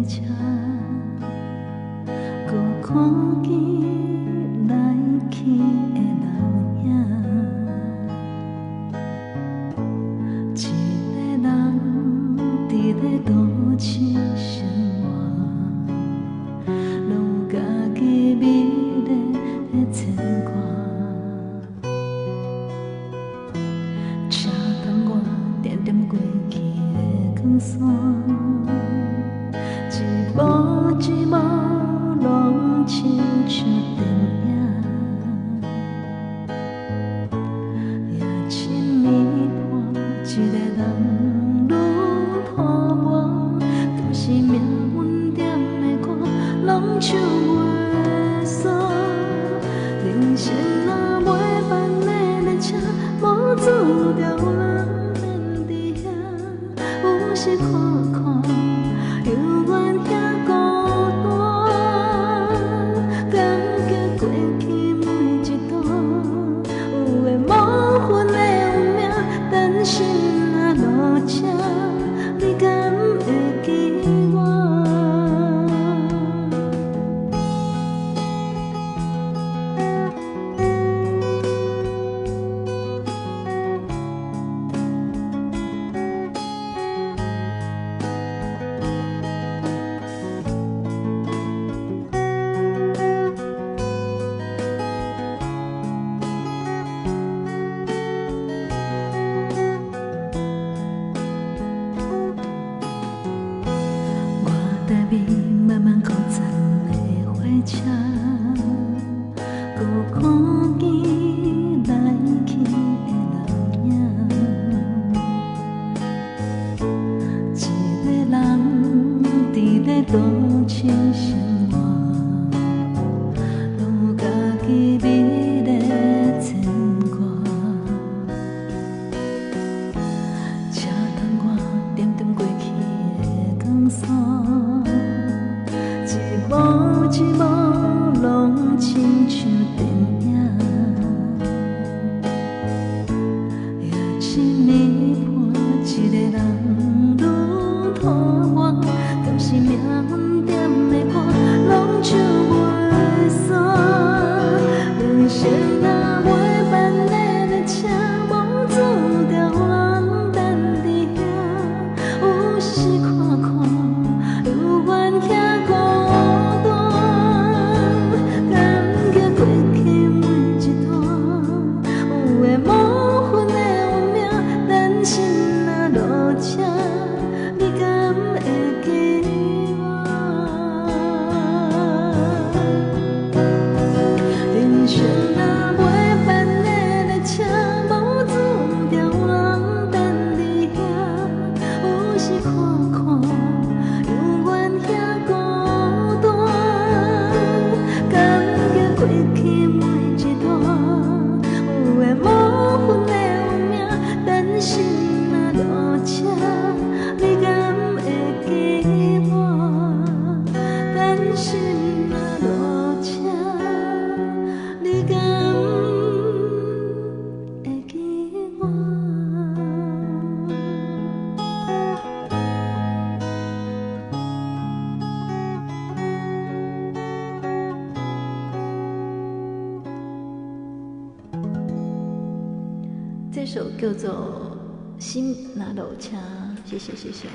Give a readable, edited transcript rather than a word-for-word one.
车，搁看见来去的人影。一个人伫咧都市生活，拢有家己美丽的牵挂。车窗外点点过去的光线，一幕一幕拢亲像电影，夜深暝半，一个人愈盼望，敢是命运点的歌，拢唱袂煞。人生若袂办的列车，无注定有人等伫遐，有时看看，犹原遐孤单。感激过去每一段，有的无份的运命，单身啊路车，你敢会记我？台北慢慢扩站的火车，搁看见来去的人影。一个人伫咧都市生活，拢有家己美丽的牵挂。车窗外点点过去的光线。一幕一幕拢亲像电影，夜深暝半，一个人愈盼望，敢是命运点的歌，拢唱袂煞。人生若袂办的列车，无注定有人等伫遐，有时看看，犹原遐孤单。感激过去每一段，有的无份的运命，单身啊路车，你敢会记我？人生若袂办的列车，无注定有人等伫遐，有时看看，犹原遐孤单。感激过去每一段，有的无份的运命，单身啊路车，你敢会记我？单身啊路车，你敢会记我？这首叫做《心那路车》，谢谢谢谢。